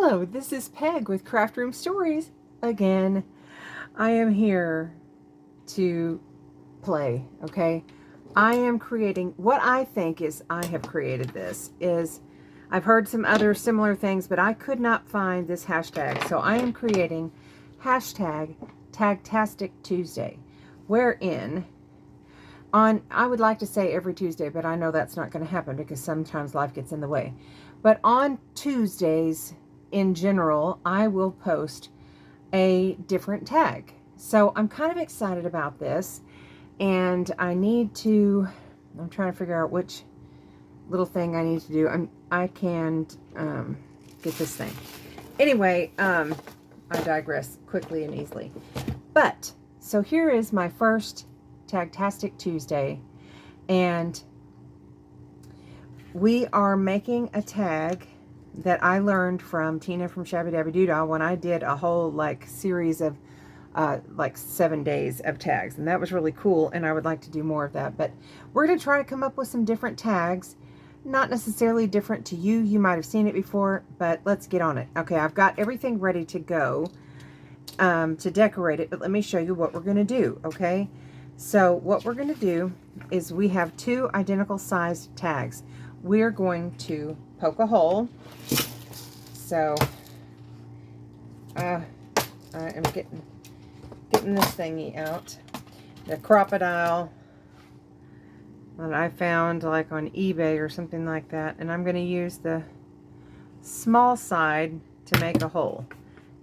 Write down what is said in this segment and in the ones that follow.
Hello, this is Peg with Craft Room Stories again. I am here to play, okay? I am creating, what I think is, I have created this, is, I've heard some other similar things, but I could not find this hashtag. So I am creating hashtag Tagtastic Tuesday, wherein I would like to say every Tuesday, but I know that's not going to happen because sometimes life gets in the way. But on Tuesdays, in general, I will post a different tag. So I'm kind of excited about this, and I'm trying to figure out which little thing I need to do. I can't get this thing. Anyway, I digress quickly and easily. But, so here is my first Tagtastic Tuesday, and we are making a tag that I learned from Tina from Shabby Dabby Doodah when I did a whole series of 7 days of tags, and that was really cool, and I would like to do more of that. But we're going to try to come up with some different tags, not necessarily different to you. You might have seen it before, but let's get on it. Okay, I've got everything ready to go to decorate it, but let me show you what we're going to do, okay? So what we're going to do is we have 2 identical sized tags. We're going to poke a hole. So I am getting this thingy out. The crocodile that I found like on eBay or something like that. And I'm going to use the small side to make a hole.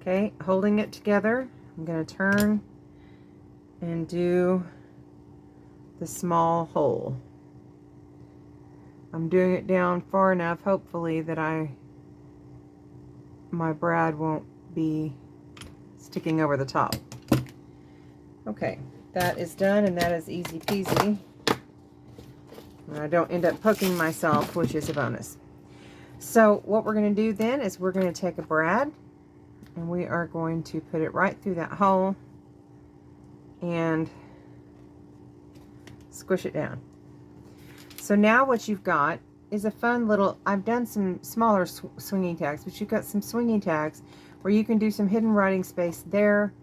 Okay, holding it together, I'm going to turn and do the small hole. I'm doing it down far enough, hopefully, that my brad won't be sticking over the top. Okay, that is done, and that is easy peasy. And I don't end up poking myself, which is a bonus. So what we're going to do then is we're going to take a brad, and we are going to put it right through that hole and squish it down. So now what you've got is a fun little, I've done some smaller swinging tags, but you've got some swinging tags where you can do some hidden writing space there,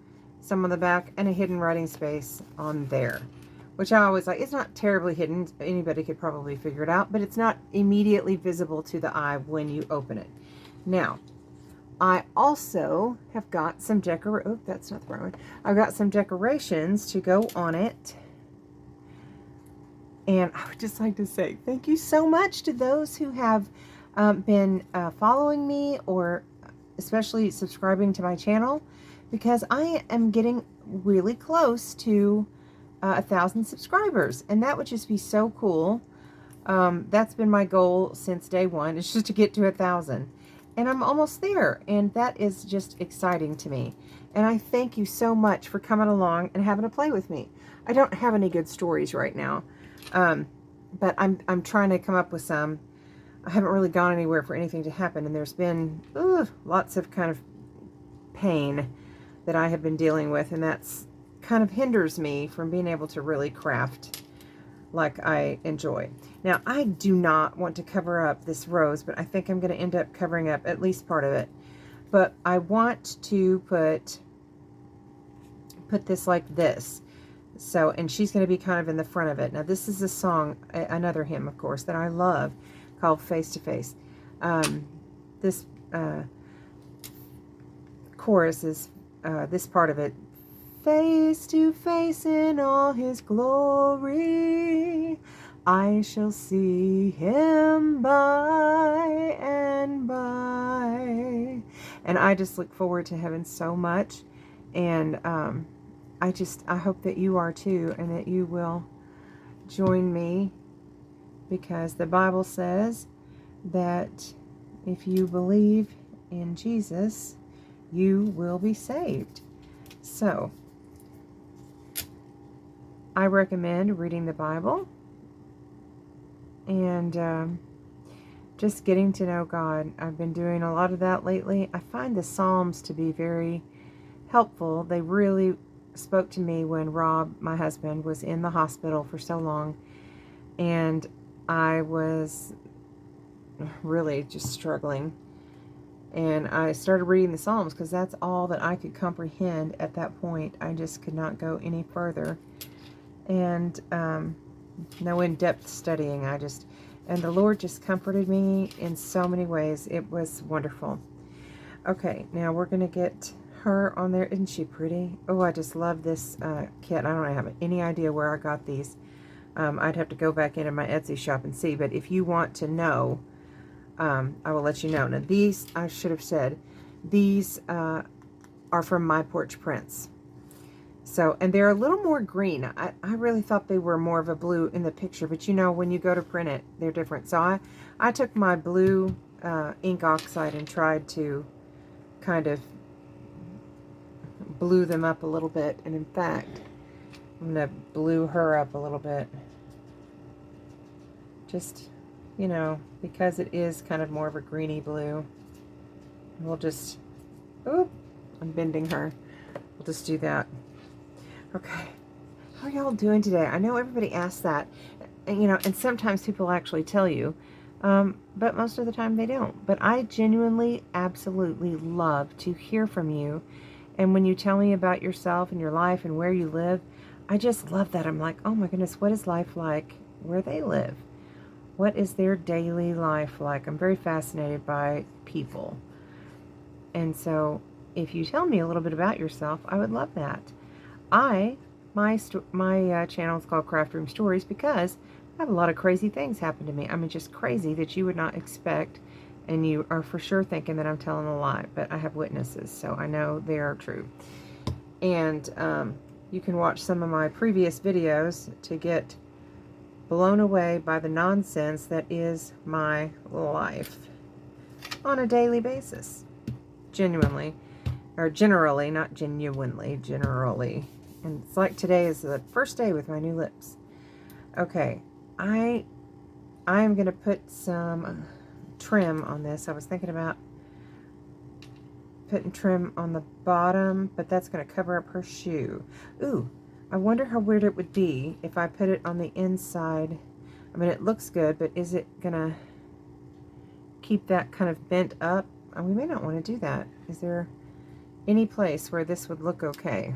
some on the back, and a hidden writing space on there, which I always like. It's not terribly hidden. Anybody could probably figure it out, but it's not immediately visible to the eye when you open it. Now, I also have got some oh, that's not the right one. I've got some decorations to go on it. And I would just like to say thank you so much to those who have been following me, or especially subscribing to my channel, because I am getting really close to 1,000 subscribers, and that would just be so cool. That's been my goal since day one, is just to get to 1,000, and I'm almost there, and that is just exciting to me. And I thank you so much for coming along and having a play with me. I don't have any good stories right now. But I'm trying to come up with some. I haven't really gone anywhere for anything to happen, and there's been lots of kind of pain that I have been dealing with, and that's kind of hinders me from being able to really craft like I enjoy. Now, I do not want to cover up this rose, but I think I'm going to end up covering up at least part of it. But I want to put this like this. So, and she's going to be kind of in the front of it. Now, this is a song, another hymn, of course, that I love, called Face to Face. This chorus is, this part of it, face to face in all his glory, I shall see him by and by. And I just look forward to heaven so much. And, I hope that you are too, and that you will join me, because the Bible says that if you believe in Jesus, you will be saved. So, I recommend reading the Bible and just getting to know God. I've been doing a lot of that lately. I find the Psalms to be very helpful. They really spoke to me when Rob, my husband, was in the hospital for so long, and I was really just struggling. And I started reading the Psalms because that's all that I could comprehend at that point. I just could not go any further. And no in-depth studying. And the Lord just comforted me in so many ways. It was wonderful. Okay, now we're going to get her on there. Isn't she pretty? Oh, I just love this kit. I don't have any idea where I got these. I'd have to go back into my Etsy shop and see. But if you want to know, I will let you know. Now these, I should have said, these are from My Porch Prints. So, and they're a little more green. I really thought they were more of a blue in the picture, but you know, when you go to print it, they're different. So I took my blue ink oxide and tried to kind of blue them up a little bit. And in fact, I'm going to blue her up a little bit. Just, you know, because it is kind of more of a greeny blue. We'll just, oop, I'm bending her. We'll just do that. Okay, how are y'all doing today? I know everybody asks that, and, you know, and sometimes people actually tell you, but most of the time they don't. But I genuinely, absolutely love to hear from you. And when you tell me about yourself and your life and where you live, I just love that. I'm like, oh my goodness, what is life like where they live? What is their daily life like? I'm very fascinated by people. And so if you tell me a little bit about yourself, I would love that. My channel is called Craft Room Stories because I have a lot of crazy things happen to me. I mean, just crazy that you would not expect, and you are for sure thinking that I'm telling a lie, but I have witnesses, so I know they are true. And you can watch some of my previous videos to get blown away by the nonsense that is my life on a daily basis. Genuinely. Or generally, not genuinely, generally. And it's like today is the first day with my new lips. Okay, I am going to put some trim on this. I was thinking about putting trim on the bottom, but that's going to cover up her shoe. Ooh, I wonder how weird it would be if I put it on the inside. I mean, it looks good, but is it going to keep that kind of bent up? We may not want to do that. Is there any place where this would look okay?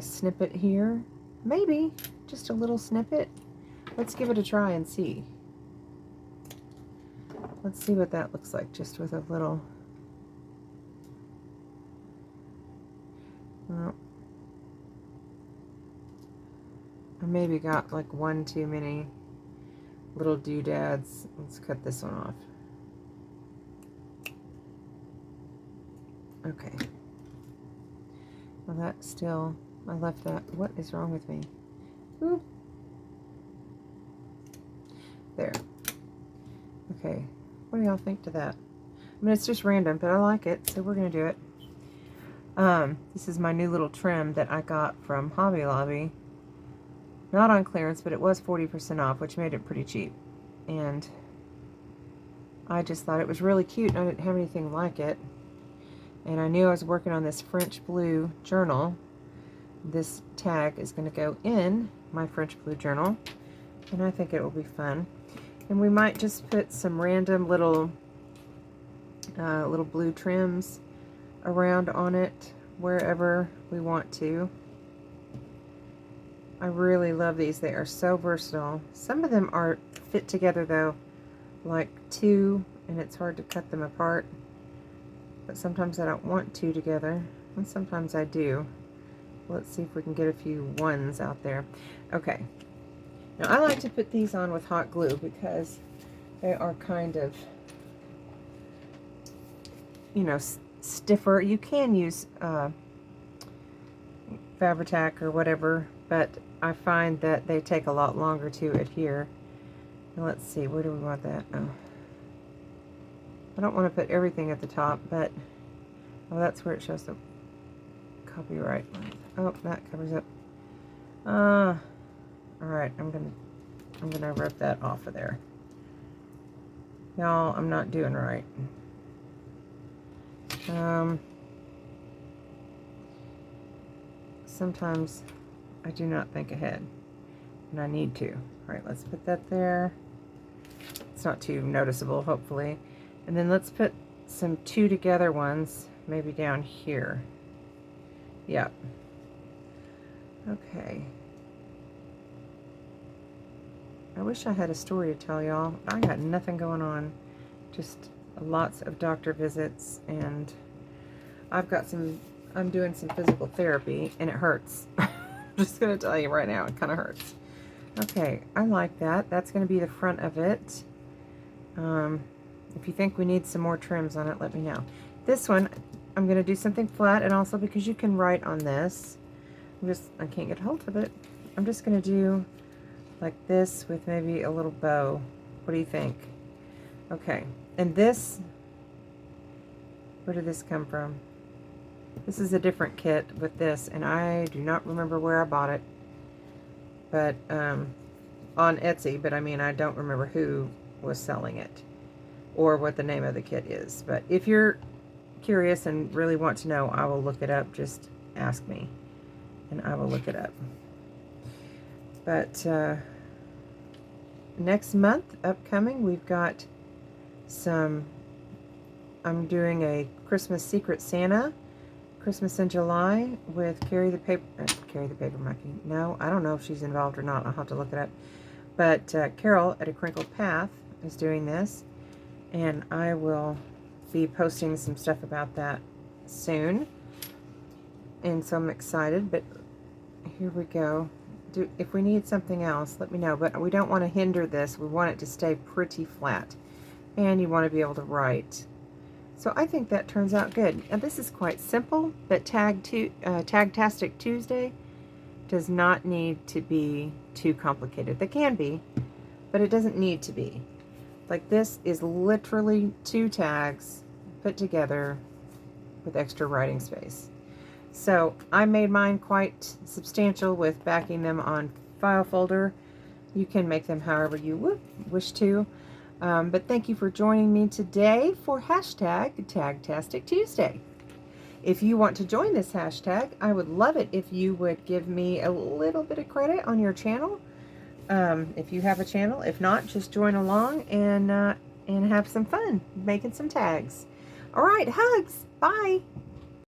Snippet here, maybe just a little snippet. Let's give it a try and see. Let's see what that looks like just with a little. Well, I maybe got like one too many little doodads. Let's cut this one off. Okay. Well, that's still, I left that. What is wrong with me? Oop. There. Okay. What do y'all think to that? I mean, it's just random, but I like it, so we're going to do it. This is my new little trim that I got from Hobby Lobby. Not on clearance, but it was 40% off, which made it pretty cheap. And I just thought it was really cute, and I didn't have anything like it. And I knew I was working on this French blue journal. This tag is going to go in my French blue journal, and I think it will be fun. And we might just put some random little blue trims around on it wherever we want to. I really love these. They are so versatile. Some of them are fit together though, like two, and it's hard to cut them apart. But sometimes I don't want two together, and sometimes I do. Let's see if we can get a few ones out there. Okay. Now I like to put these on with hot glue because they are kind of, you know, stiffer. You can use Fabri-Tac or whatever, but I find that they take a lot longer to adhere. Now let's see, where do we want that? Oh. I don't want to put everything at the top, but oh, that's where it shows the copyright. Oh, that covers it. All right, I'm gonna rip that off of there. Y'all, I'm not doing right. Sometimes I do not think ahead, and I need to. All right, let's put that there. It's not too noticeable, hopefully. And then let's put some 2 together ones, maybe down here. Yep. Okay. I wish I had a story to tell y'all. I got nothing going on. Just lots of doctor visits, and I'm doing some physical therapy, and it hurts. I'm just going to tell you right now, it kind of hurts. Okay, I like that. That's going to be the front of it. If you think we need some more trims on it, let me know. This one, I'm going to do something flat, and also because you can write on this, I can't get a hold of it. I'm just going to do like this with maybe a little bow. What do you think? Okay, and this, where did this come from? This is a different kit with this, and I do not remember where I bought it, but on Etsy, but I mean, I don't remember who was selling it or what the name of the kit is. But if you're curious and really want to know, I will look it up. Just ask me and I will look it up. But next month, upcoming, we've got I'm doing a Christmas Secret Santa, Christmas in July, with Carrie the Paper Monkey. No, I don't know if she's involved or not. I'll have to look it up. But Carol at A Crinkled Path is doing this, and I will be posting some stuff about that soon. And so I'm excited, but here we go. If we need something else, let me know. But we don't want to hinder this. We want it to stay pretty flat. And you want to be able to write. So I think that turns out good. And this is quite simple, but Tagtastic Tuesday does not need to be too complicated. They can be, but it doesn't need to be. Like, this is literally 2 tags put together with extra writing space. So I made mine quite substantial with backing them on file folder. You can make them however you wish to. But thank you for joining me today for hashtag Tagtastic Tuesday. If you want to join this hashtag, I would love it if you would give me a little bit of credit on your channel. If you have a channel. If not, just join along and have some fun making some tags. All right, hugs. Bye.